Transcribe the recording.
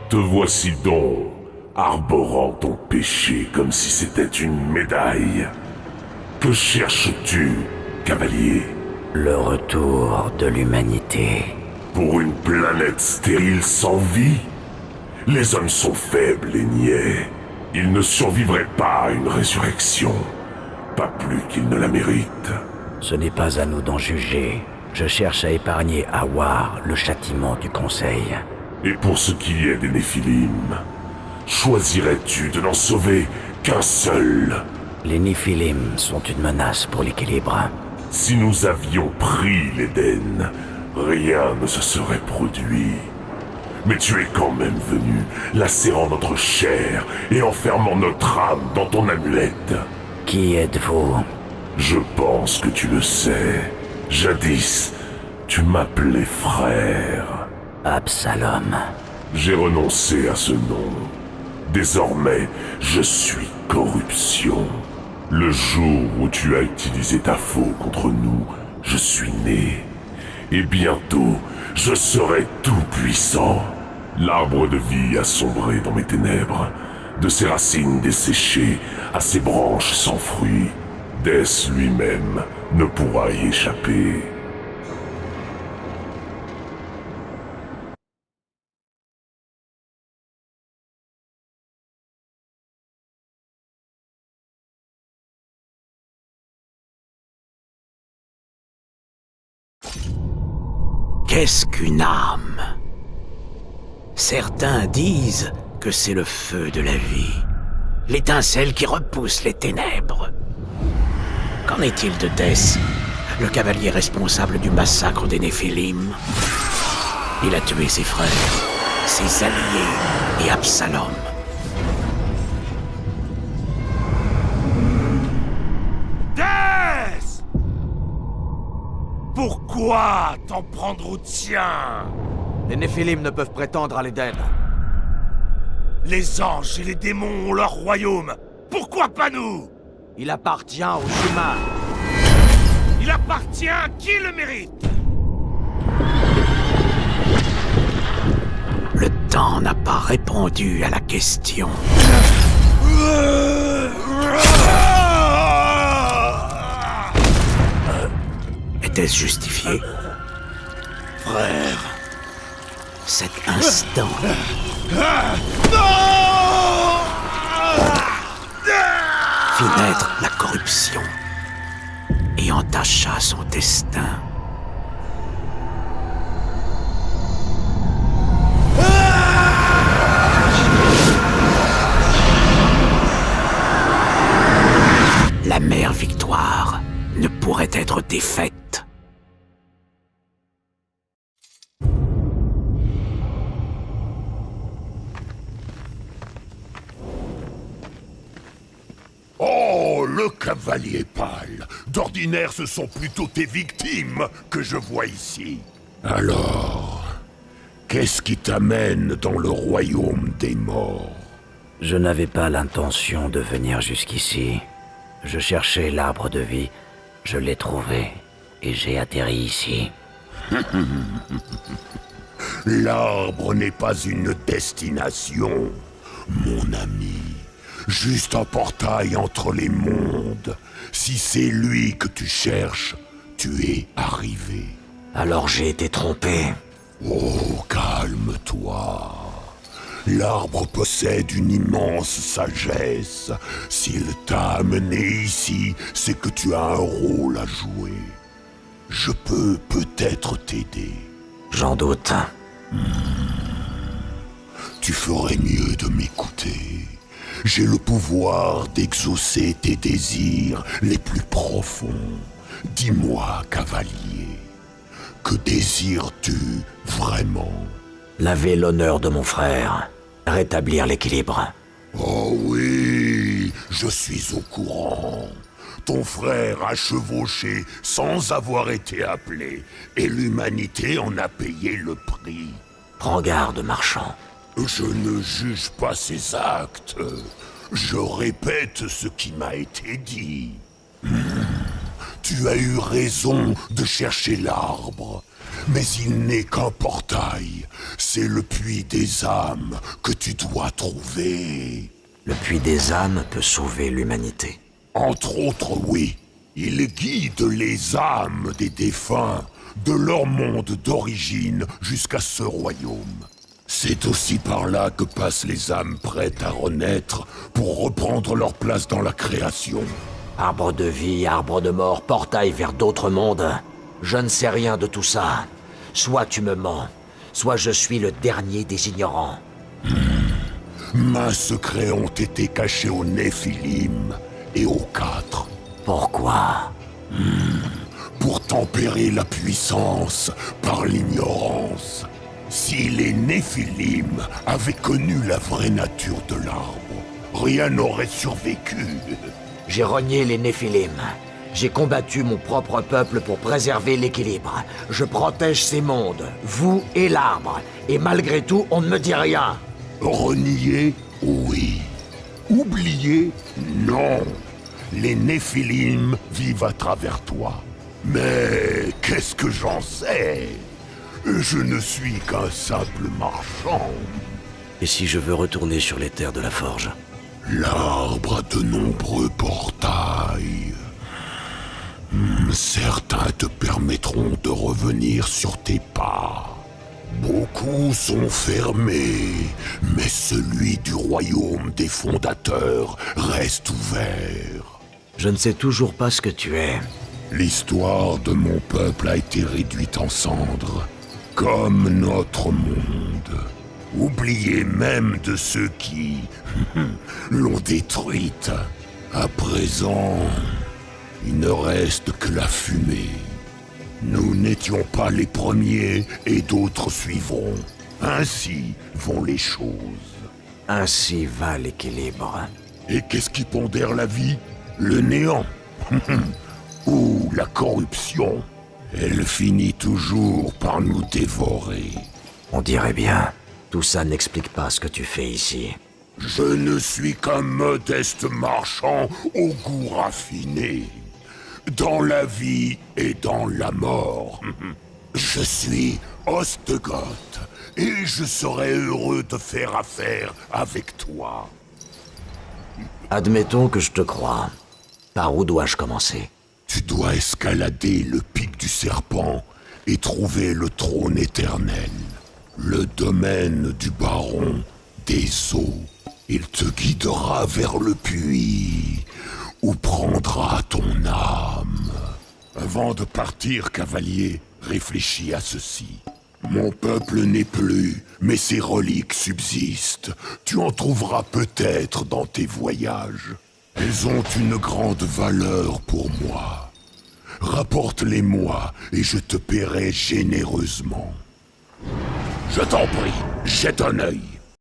Te voici donc, arborant ton péché comme si c'était une médaille. Que cherches-tu, cavalier? Le retour de l'humanité. Pour une planète stérile sans vie? Les hommes sont faibles et niais. Ils ne survivraient pas à une résurrection. Pas plus qu'ils ne la méritent. Ce n'est pas à nous d'en juger. Je cherche à épargner Awar le châtiment du Conseil. Et pour ce qui est des Néphilim, choisirais-tu de n'en sauver qu'un seul? Les Néphilim sont une menace pour l'équilibre. Si nous avions pris l'Éden, rien ne se serait produit. Mais tu es quand même venu, lacérant notre chair et enfermant notre âme dans ton amulette. Qui êtes-vous? Je pense que tu le sais. Jadis, tu m'appelais frère. Absalom. J'ai renoncé à ce nom. Désormais, je suis corruption. Le jour où tu as utilisé ta faux contre nous, je suis né. Et bientôt, je serai tout-puissant. L'arbre de vie a sombré dans mes ténèbres. De ses racines desséchées à ses branches sans fruits. Dès lui-même ne pourra y échapper. Qu'est-ce qu'une âme? Certains disent que c'est le feu de la vie, l'étincelle qui repousse les ténèbres. Qu'en est-il de Death, le cavalier responsable du massacre des Néphilim? Il a tué ses frères, ses alliés et Absalom. Death! Pourquoi t'en prendre au tien? Les Néphilim ne peuvent prétendre à l'Éden. Les anges et les démons ont leur royaume. Pourquoi pas nous? Il appartient aux humains. Il appartient à qui le mérite? Le temps n'a pas répondu à la question. Était-ce justifié? Frère. Cet instant fit naître la corruption et entacha son destin. La mère victoire ne pourrait être défaite. Oh, le cavalier pâle! D'ordinaire, ce sont plutôt tes victimes que je vois ici. Alors, qu'est-ce qui t'amène dans le royaume des morts? Je n'avais pas l'intention de venir jusqu'ici. Je cherchais l'arbre de vie, je l'ai trouvé, et j'ai atterri ici. L'arbre n'est pas une destination, mon ami. Juste un portail entre les mondes. Si c'est lui que tu cherches, tu es arrivé. Alors j'ai été trompé. Oh, calme-toi. L'arbre possède une immense sagesse. S'il t'a amené ici, c'est que tu as un rôle à jouer. Je peux peut-être t'aider. J'en doute. Tu ferais mieux de m'écouter. J'ai le pouvoir d'exaucer tes désirs les plus profonds. Dis-moi, cavalier, Que désires-tu vraiment? Laver l'honneur de mon frère. Rétablir l'équilibre. Oh oui, je suis au courant. Ton frère a chevauché sans avoir été appelé, et l'humanité en a payé le prix. Prends garde, marchand. Je ne juge pas ses actes. Je répète ce qui m'a été dit. Tu as eu raison de chercher l'arbre, mais il n'est qu'un portail. C'est le puits des âmes que tu dois trouver. Le puits des âmes peut sauver l'humanité. Entre autres, oui. Il guide les âmes des défunts de leur monde d'origine jusqu'à ce royaume. C'est aussi par là que passent les âmes prêtes à renaître pour reprendre leur place dans la création. Arbre de vie, arbre de mort, portail vers d'autres mondes. Je ne sais rien de tout ça. Soit tu me mens, soit je suis le dernier des ignorants. Mains secrets ont été cachés aux Néphilim et aux Quatre. Pourquoi? Pour tempérer la puissance par l'ignorance. Si les Néphilim avaient connu la vraie nature de l'arbre, rien n'aurait survécu. J'ai renié les Néphilim. J'ai combattu mon propre peuple pour préserver l'équilibre. Je protège ces mondes, vous et l'arbre. Et malgré tout, on ne me dit rien. Renier, oui. Oublier, non. Les Néphilim vivent à travers toi. Mais qu'est-ce que j'en sais? Je ne suis qu'un simple marchand. Et si je veux retourner sur les terres de la forge? L'arbre a de nombreux portails. Certains te permettront de revenir sur tes pas. Beaucoup sont fermés, mais celui du royaume des fondateurs reste ouvert. Je ne sais toujours pas ce que tu es. L'histoire de mon peuple a été réduite en cendres, comme notre monde. Oublié même de ceux qui l'ont détruite. À présent, il ne reste que la fumée. Nous n'étions pas les premiers et d'autres suivront. Ainsi vont les choses. Ainsi va l'équilibre. Et qu'est-ce qui pondère la vie? Le néant. Ou la corruption. Elle finit toujours par nous dévorer. On dirait bien. Tout ça n'explique pas ce que tu fais ici. Je ne suis qu'un modeste marchand au goût raffiné. Dans la vie et dans la mort. Je suis Osteghoth et je serais heureux de faire affaire avec toi. Admettons que je te crois. Par où dois-je commencer? Tu dois escalader le pic du serpent et trouver le trône éternel. Le domaine du baron des eaux. Il te guidera vers le puits, où prendra ton âme. Avant de partir, cavalier, réfléchis à ceci. Mon peuple n'est plus, mais ses reliques subsistent. Tu en trouveras peut-être dans tes voyages. Elles ont une grande valeur pour moi. Rapporte-les-moi et je te paierai généreusement. Je t'en prie, jette un œil.